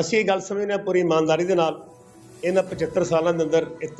ਅਸੀਂ ਇਹ ਗੱਲ ਸਮਝਦੇ ਹਾਂ ਪੂਰੀ ਇਮਾਨਦਾਰੀ ਦੇ ਨਾਲ ਇਹਨਾਂ 75 ਸਾਲਾਂ ਦੇ ਅੰਦਰ ਇਹ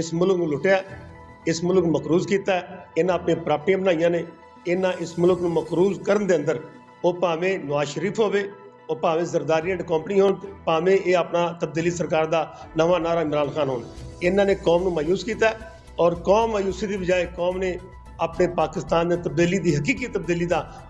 ਇਸ ਮੁਲਕ ਨੂੰ ਲੁੱਟਿਆ, ਇਸ ਮੁਲਕ ਨੂੰ ਮਕਰੂਜ਼ ਕੀਤਾ, ਇਹਨਾਂ ਆਪਣੀਆਂ ਪ੍ਰਾਪਤੀਆਂ ਬਣਾਈਆਂ ਨੇ। ਇਹਨਾਂ ਇਸ ਮੁਲਕ ਨੂੰ ਮਕਰੂਜ਼ ਕਰਨ ਦੇ ਅੰਦਰ ਉਹ ਭਾਵੇਂ ਨਵਾਜ਼ ਸ਼ਰੀਫ ਹੋਵੇ, ਉਹ ਭਾਵੇਂ ਜ਼ਰਦਾਰੀ ਐਂਡ ਕੰਪਨੀ ਹੋਣ, ਭਾਵੇਂ ਇਹ ਆਪਣਾ ਤਬਦੀਲੀ ਸਰਕਾਰ ਦਾ ਨਵਾਂ ਨਾਰਾ ਇਮਰਾਨ ਖਾਨ ਹੋਣ, ਇਹਨਾਂ ਨੇ ਕੌਮ ਨੂੰ ਮਾਯੂਸ ਕੀਤਾ ਔਰ ਕੌਮ ਮਾਯੂਸੀ ਦੀ ਬਜਾਏ ਕੌਮ ਨੇ ਆਪਣੇ ਪਾਕਿਸਤਾਨ ਦੇ ਤਬਦੀਲੀ ਦੀ ਹਕੀਕੀ ਤਬਦੀਲੀ ਦਾ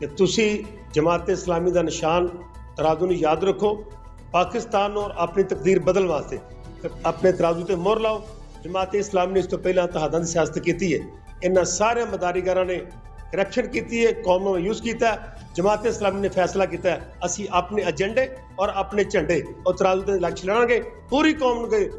ਕਿ ਤੁਸੀਂ ਜਮਾਤ ਇਸਲਾਮੀ ਦਾ ਨਿਸ਼ਾਨ ਤਰਾਜ਼ੂ ਨੂੰ ਯਾਦ ਰੱਖੋ। ਪਾਕਿਸਤਾਨ ਨੂੰ ਆਪਣੀ ਤਕਦੀਰ ਬਦਲਣ ਵਾਸਤੇ ਆਪਣੇ ਤਰਾਜ਼ੂ ਤੇ ਮੋਹਰ ਲਾਓ। ਜਮਾਤ ਇਸਲਾਮੀ ਨੇ ਇਸ ਤੋਂ ਪਹਿਲਾਂ ਤਹਾਦਾਂ ਦੀ ਸਿਆਸਤ ਕੀਤੀ ਹੈ, ਇਹਨਾਂ ਸਾਰੇ ਮਦਾਰੀਗਰਾਂ ਨੇ ਕਰਪਸ਼ਨ ਕੀਤੀ ਹੈ, ਕੌਮ ਨੂੰ ਮਾਯੂਸ ਕੀਤਾ ਹੈ। ਜਮਾਤ ਇਸਲਾਮੀ ਨੇ ਫੈਸਲਾ ਕੀਤਾ ਹੈ ਅਸੀਂ ਆਪਣੇ ਏਜੰਡੇ ਔਰ ਆਪਣੇ ਝੰਡੇ ਔਰ ਤਰਾਜ਼ੂ ਤੇ ਲਕਸ਼ ਲਾਂਗੇ। ਪੂਰੀ ਕੌਮ ਨੂੰ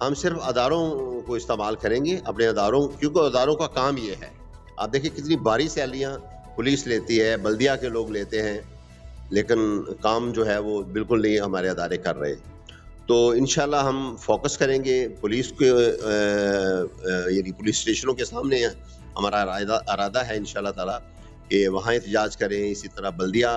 ہم صرف اداروں کو استعمال کریں گے، اپنے اداروں، کیونکہ اداروں کا کام یہ ہے. آپ دیکھیں کتنی باری سیلیاں پولیس لیتی ہے، بلدیہ کے لوگ لیتے ہیں، لیکن کام جو ہے وہ بالکل نہیں ہمارے ادارے کر رہے. تو انشاءاللہ ہم فوکس کریں گے پولیس کے یعنی پولیس اسٹیشنوں کے سامنے ہمارا ارادہ ہے انشاءاللہ تعالیٰ کہ وہاں احتجاج کریں. اسی طرح بلدیہ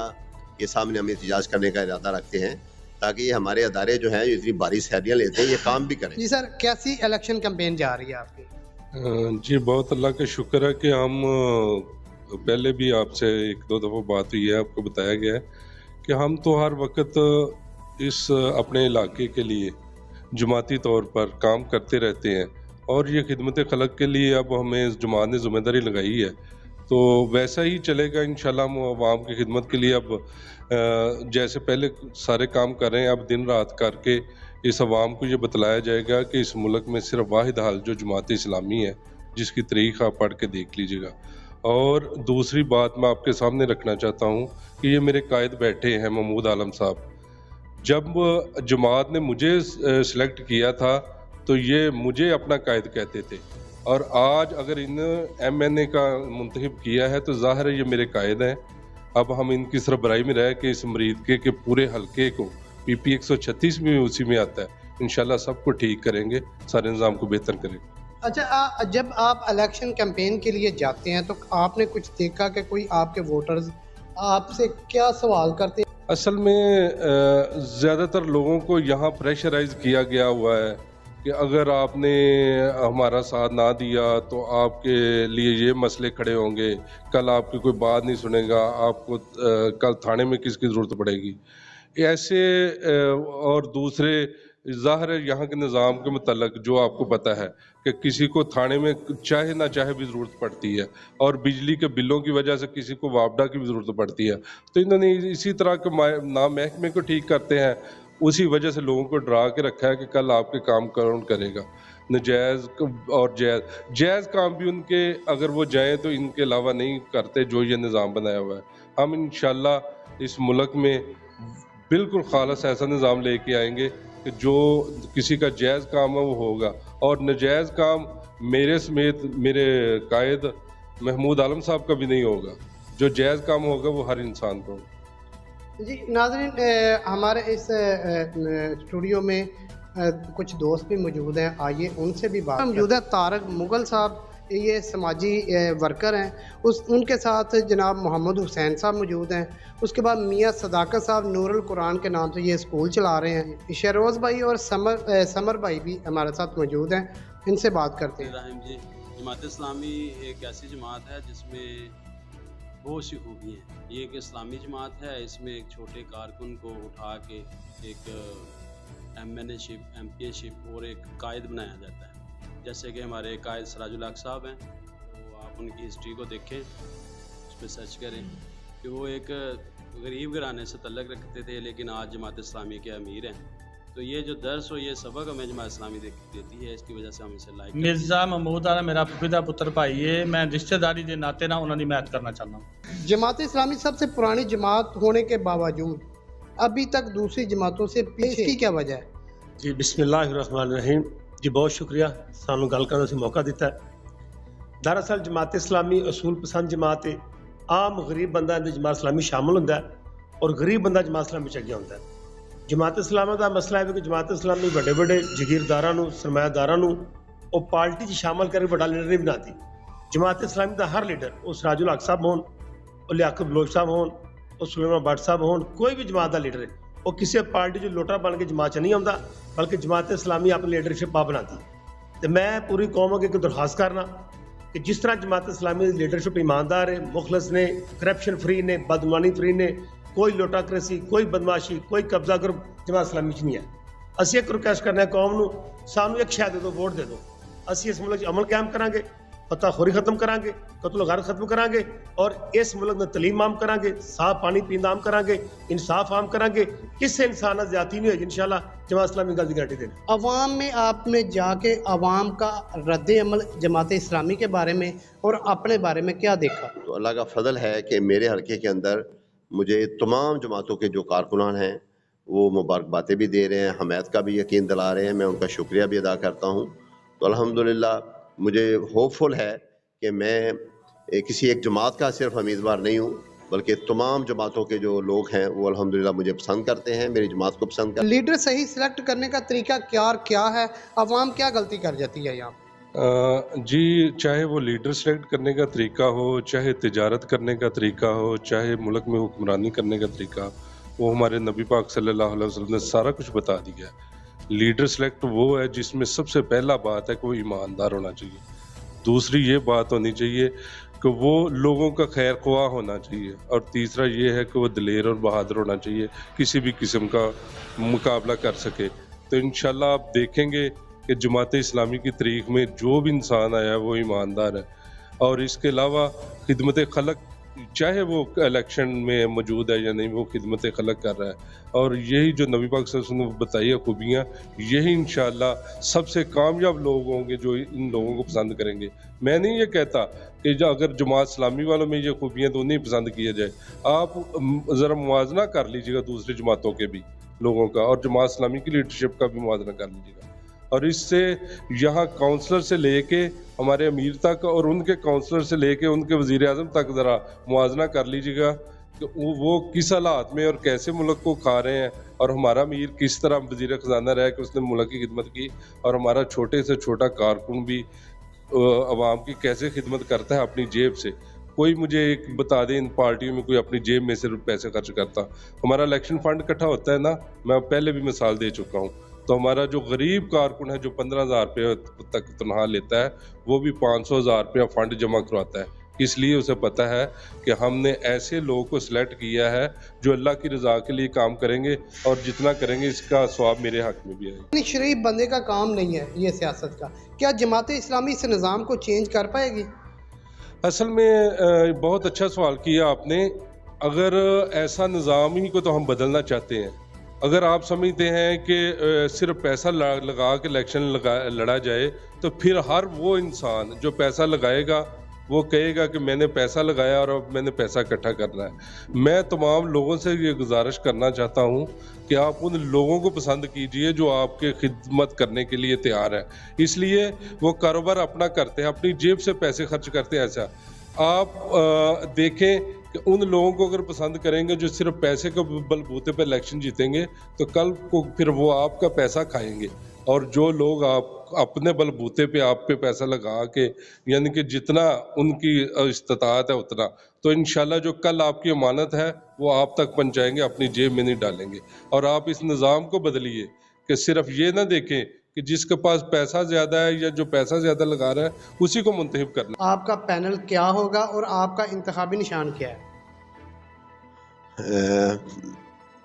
کے سامنے ہم احتجاج کرنے کا ارادہ رکھتے ہیں تاکہ یہ ہمارے ادارے جو ہیں اتنی باری سیلیاں لیتے ہیں یہ کام بھی کریں. جی سر، کیسی الیکشن کمپین جا رہی ہے آپ کی؟ جی بہت اللہ کا شکر ہے کہ ہم پہلے بھی آپ سے ایک دو دفعہ بات ہوئی ہے، آپ کو بتایا گیا ہے کہ ہم تو ہر وقت اس اپنے علاقے کے لیے جماعتی طور پر کام کرتے رہتے ہیں، اور یہ خدمت خلق کے لیے اب ہمیں اس جماعت نے ذمہ داری لگائی ہے تو ویسا ہی چلے گا انشاءاللہ. ہم عوام کی خدمت کے لیے اب جیسے پہلے سارے کام کر رہے ہیں، اب دن رات کر کے اس عوام کو یہ بتلایا جائے گا کہ اس ملک میں صرف واحد حل جو جماعت اسلامی ہے، جس کی تاریخ آپ پڑھ کے دیکھ لیجیے گا. اور دوسری بات میں آپ کے سامنے رکھنا چاہتا ہوں کہ یہ میرے قائد بیٹھے ہیں محمود عالم صاحب. جب جماعت نے مجھے سلیکٹ کیا تھا تو یہ مجھے اپنا قائد کہتے تھے، اور آج اگر ان ایم این اے کا منتخب کیا ہے تو ظاہر ہے یہ میرے قائد ہیں. اب ہم ان کی سربراہی میں رہ کے اس مرید کے پورے حلقے کو پی پی 136 بھی اسی میں آتا ہے، انشاءاللہ سب کو ٹھیک کریں گے، سارے نظام کو بہتر کریں گے. اچھا، جب آپ الیکشن کمپین کے لیے جاتے ہیں تو آپ نے کچھ دیکھا کہ کوئی آپ کے ووٹرز آپ سے کیا سوال کرتے ہیں؟ اصل میں زیادہ تر لوگوں کو یہاں پریشرائز کیا گیا ہوا ہے کہ اگر آپ نے ہمارا ساتھ نہ دیا تو آپ کے لیے یہ مسئلے کھڑے ہوں گے، کل آپ کی کوئی بات نہیں سنے گا، آپ کو کل تھانے میں کس کی ضرورت پڑے گی، ایسے. اور دوسرے ظاہر ہے یہاں کے نظام کے متعلق جو آپ کو پتہ ہے کہ کسی کو تھانے میں چاہے نہ چاہے بھی ضرورت پڑتی ہے، اور بجلی کے بلوں کی وجہ سے کسی کو واپڈا کی بھی ضرورت پڑتی ہے. تو انہوں نے اسی طرح کے نام محکمے کو ٹھیک کرتے ہیں، اسی وجہ سے لوگوں کو ڈرا کے رکھا ہے کہ کل آپ کے کام کون کرے گا. نجائز اور جائز کام بھی ان کے اگر وہ جائیں تو ان کے علاوہ نہیں کرتے جو یہ نظام بنایا ہوا ہے. ہم انشاءاللہ اس ملک میں بالکل خالص ایسا نظام لے کے آئیں گے کہ جو کسی کا جائز کام ہے وہ ہوگا، اور نجائز کام میرے سمیت میرے قائد محمود عالم صاحب کا بھی نہیں ہوگا. جو جائز کام ہوگا وہ ہر انسان کو ہوگا. جی ناظرین، ہمارے اس اسٹوڈیو میں کچھ دوست بھی موجود ہیں، آئیے ان سے بھی بات موجود ہے. طارق مغل صاحب یہ سماجی ورکر ہیں، ان کے ساتھ جناب محمد حسین صاحب موجود ہیں. اس کے بعد میاں صداقت صاحب نور القرآن کے نام سے یہ اسکول چلا رہے ہیں. شہروز بھائی اور سمر بھائی بھی ہمارے ساتھ موجود ہیں، ان سے بات کرتے ہیں. جی، جماعت اسلامی ایک ایسی جماعت ہے جس میں بہت سی خوبی ہیں. یہ ایک اسلامی جماعت ہے، اس میں ایک چھوٹے کارکن کو اٹھا کے ایک ایم این اے شپ، ایم پی اے شپ اور ایک قائد بنایا جاتا ہے. جیسے کہ ہمارے قائد سراج الحق صاحب ہیں، تو آپ ان کی ہسٹری کو دیکھیں، اس پہ سرچ کریں کہ وہ ایک غریب گھرانے سے تعلق رکھتے تھے لیکن آج جماعت اسلامی کے امیر ہیں. تو یہ جو درس ہو، یہ سبق ہمیں جماعت اسلامی دیتی ہے، اس کی وجہ سے ہم اسے لائک مرزا محمود آلہ میرا پپیتا پتر بھائی ہے. میں رشتہ داری کے ناطے نہ انہوں نے میت کرنا چاہتا ہوں. جماعت اسلامی سب سے پرانی جماعت ہونے کے باوجود ابھی تک دوسری جماعتوں سے پیچھے، کی کیا وجہ ہے؟ جی بسم اللہ الرحمن الرحیم. جی بہت شکریہ سانو گل کرنے سے موقع دیتا ہے. دراصل جماعت اسلامی اصول پسند جماعت ہے. عام غریب بندہ اندر جماعت اسلامی شامل ہوتا ہے اور غریب بندہ جماعت اسلامی چگیا ہوتا ہے. جماعت اسلامی کا مسئلہ ہے کہ جماعت اسلامی بڑے بڑے جگیرداراں سرمایہ داراں اور پارٹی چ شامل کر کے بڑا لیڈر نہیں بناتی. جماعت اسلامی کا ہر لیڈر، وہ سراج الحق صاحب ہون، اور لیاقت بلوچ صاحب ہون، اور سلیمان بٹ صاحب ہون، کوئی بھی جماعت کا لیڈر ہے وہ کسی پارٹی جو لوٹا بن کے جماعت نہیں آتا، بلکہ جماعت اسلامی اپنی لیڈرشپ آپ بناتی. تو میں پوری قوم کے درخواست کرنا کہ جس طرح جماعت اسلامی کی لیڈرشپ ایماندار ہے، مخلص نے، کرپشن فری نے، بدعنوانی فری نے، کوئی لوٹا کرسی، کوئی بدماشی، کوئی قبضہ گروپ جماعت اسلامی نہیں ہے. اسی ایک ریکویسٹ کرنا ہے قوم نو، سانو ایک شے دے دو، ووٹ دے دو. اسی اس ملک عمل قائم کریں گے، فتح خوری ختم کریں گے، قتل و غارت ختم کریں گے، اور اس ملک میں تعلیم عام کریں گے، صاف پانی پینا عام کریں گے، انصاف عام کریں گے. کس سے انسانت زیادتی نہیں ہوگی انشاءاللہ. جماعت اسلامی گل کی گارنٹی دیں. عوام میں آپ نے جا کے عوام کا رد عمل جماعت اسلامی کے بارے میں اور اپنے بارے میں کیا دیکھا؟ تو اللہ کا فضل ہے کہ میرے حلقے کے اندر مجھے تمام جماعتوں کے جو کارکنان ہیں وہ مبارکباتیں بھی دے رہے ہیں, حمایت کا بھی یقین دلا رہے ہیں. میں ان کا شکریہ بھی ادا کرتا ہوں. تو الحمدللہ مجھے ہوپ فل ہے کہ میں کسی ایک جماعت کا صرف امیدوار نہیں ہوں, بلکہ تمام جماعتوں کے جو لوگ ہیں وہ الحمدللہ مجھے پسند کرتے ہیں, میری جماعت کو پسند کرتے ہیں. لیڈر صحیح سلیکٹ کرنے کا طریقہ کیا ہے؟ عوام کیا غلطی کر جاتی ہے یہاں؟ جی, چاہے وہ لیڈر سلیکٹ کرنے کا طریقہ ہو, چاہے تجارت کرنے کا طریقہ ہو, چاہے ملک میں حکمرانی کرنے کا طریقہ, وہ ہمارے نبی پاک صلی اللہ علیہ وسلم نے سارا کچھ بتا دیا ہے. لیڈر سلیکٹ وہ ہے جس میں سب سے پہلا بات ہے کہ وہ ایماندار ہونا چاہیے. دوسری یہ بات ہونی چاہیے کہ وہ لوگوں کا خیر خواہ ہونا چاہیے, اور تیسرا یہ ہے کہ وہ دلیر اور بہادر ہونا چاہیے, کسی بھی قسم کا مقابلہ کر سکے. تو انشاءاللہ آپ دیکھیں گے کہ جماعت اسلامی کی تاریخ میں جو بھی انسان آیا ہے وہ ایماندار ہے, اور اس کے علاوہ خدمت خلق, چاہے وہ الیکشن میں موجود ہے یا نہیں, وہ خدمت خلق کر رہا ہے. اور یہی جو نبی پاک صلی اللہ علیہ وسلم نے بتائی ہے خوبیاں, یہی انشاءاللہ سب سے کامیاب لوگ ہوں گے جو ان لوگوں کو پسند کریں گے. میں نہیں یہ کہتا کہ اگر جماعت اسلامی والوں میں یہ خوبیاں تو نہیں پسند کیا جائے. آپ ذرا موازنہ کر لیجیے گا دوسری جماعتوں کے بھی لوگوں کا, اور جماعت اسلامی کی لیڈرشپ کا بھی موازنہ کر لیجیے گا. اور اس سے یہاں کونسلر سے لے کے ہمارے امیر تک, اور ان کے کونسلر سے لے کے ان کے وزیر اعظم تک ذرا موازنہ کر لیجیے گا کہ وہ کس حالات میں اور کیسے ملک کو کھا رہے ہیں, اور ہمارا امیر کس طرح وزیر خزانہ رہا کہ اس نے ملک کی خدمت کی, اور ہمارا چھوٹے سے چھوٹا کارکن بھی عوام کی کیسے خدمت کرتا ہے اپنی جیب سے. کوئی مجھے ایک بتا دیں ان پارٹیوں میں کوئی اپنی جیب میں سے پیسے خرچ کرتا. ہمارا الیکشن فنڈ اکٹھا ہوتا ہے نا, میں پہلے بھی مثال دے چکا ہوں, تو ہمارا جو غریب کارکن ہے جو 15,000 روپے تک تنخواہ لیتا ہے, وہ بھی 500,000 روپیہ فنڈ جمع کرواتا ہے. اس لیے اسے پتہ ہے کہ ہم نے ایسے لوگوں کو سلیکٹ کیا ہے جو اللہ کی رضا کے لیے کام کریں گے, اور جتنا کریں گے اس کا ثواب میرے حق میں بھی ہے. شریف بندے کا کام نہیں ہے یہ سیاست کا. کیا جماعت اسلامی اس نظام کو چینج کر پائے گی؟ اصل میں بہت اچھا سوال کیا آپ نے. اگر ایسا نظام ہی کو تو ہم بدلنا چاہتے ہیں. اگر آپ سمجھتے ہیں کہ صرف پیسہ لگا کے الیکشن لڑا جائے, تو پھر ہر وہ انسان جو پیسہ لگائے گا وہ کہے گا کہ میں نے پیسہ لگایا اور اب میں نے پیسہ اکٹھا کرنا ہے. میں تمام لوگوں سے یہ گزارش کرنا چاہتا ہوں کہ آپ ان لوگوں کو پسند کیجئے جو آپ کے خدمت کرنے کے لیے تیار ہے. اس لیے وہ کاروبار اپنا کرتے ہیں, اپنی جیب سے پیسے خرچ کرتے ہیں. ایسا آپ دیکھیں کہ ان لوگوں کو اگر پسند کریں گے جو صرف پیسے کے بلبوتے پہ الیکشن جیتیں گے, تو کل کو پھر وہ آپ کا پیسہ کھائیں گے. اور جو لوگ آپ اپنے بلبوتے پہ آپ پہ پیسہ لگا کے, یعنی کہ جتنا ان کی استطاعت ہے اتنا, تو انشاءاللہ جو کل آپ کی امانت ہے وہ آپ تک پہنچائیں گے, اپنی جیب میں نہیں ڈالیں گے. اور آپ اس نظام کو بدلیے کہ صرف یہ نہ دیکھیں کہ جس کے پاس پیسہ زیادہ ہے یا جو پیسہ زیادہ لگا رہا ہے اسی کو منتخب کرنا. آپ کا پینل کیا ہوگا اور آپ کا انتخابی نشان کیا ہے؟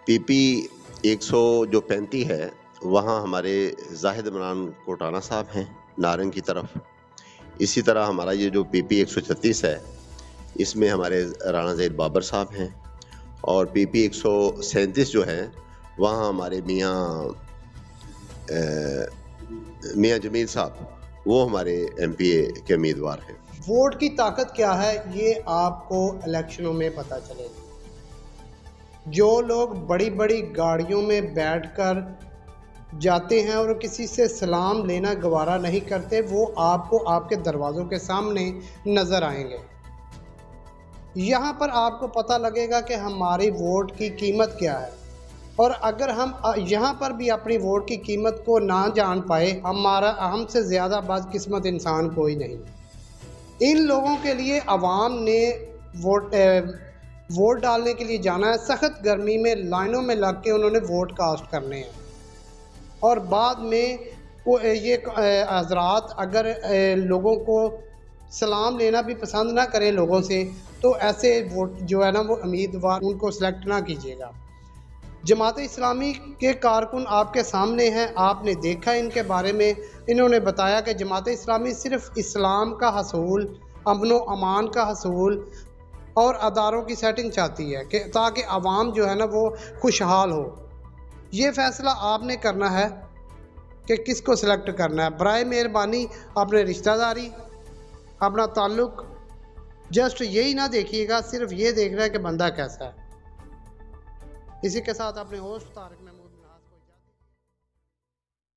پی پی 135 ہے, وہاں ہمارے زاہد عمران کوٹانہ صاحب ہیں نارنگ کی طرف. اسی طرح ہمارا یہ جو پی پی 136 ہے, اس میں ہمارے رانا زید بابر صاحب ہیں. اور پی پی 137 جو ہے وہاں ہمارے میاں جمیل صاحب, وہ ہمارے ایم پی اے کے امیدوار ہیں. ووٹ کی طاقت کیا ہے یہ آپ کو الیکشنوں میں پتہ چلے گا. جو لوگ بڑی بڑی گاڑیوں میں بیٹھ کر جاتے ہیں اور کسی سے سلام لینا گوارا نہیں کرتے, وہ آپ کو آپ کے دروازوں کے سامنے نظر آئیں گے. یہاں پر آپ کو پتہ لگے گا کہ ہماری ووٹ کی قیمت کیا ہے. اور اگر ہم یہاں پر بھی اپنی ووٹ کی قیمت کو نہ جان پائے, ہم سے زیادہ بدقسمت انسان کوئی نہیں. ان لوگوں کے لیے عوام نے ووٹ ڈالنے کے لیے جانا ہے. سخت گرمی میں لائنوں میں لگ کے انہوں نے ووٹ کاسٹ کرنے ہیں, اور بعد میں یہ حضرات اگر لوگوں کو سلام لینا بھی پسند نہ کریں لوگوں سے, تو ایسے ووٹ جو ہے نا وہ امیدوار ان کو سلیکٹ نہ کیجیے گا. جماعت اسلامی کے کارکن آپ کے سامنے ہیں, آپ نے دیکھا ان کے بارے میں. انہوں نے بتایا کہ جماعت اسلامی صرف اسلام کا حصول, امن و امان کا حصول اور اداروں کی سیٹنگ چاہتی ہے کہ تاکہ عوام جو ہے نا وہ خوشحال ہو. یہ فیصلہ آپ نے کرنا ہے کہ کس کو سلیکٹ کرنا ہے. برائے مہربانی اپنے رشتہ داری, اپنا تعلق جسٹ یہی نہ دیکھیے گا, صرف یہ دیکھ رہا ہے کہ بندہ کیسا ہے. اسی کے ساتھ اپنے ہوسٹ طارق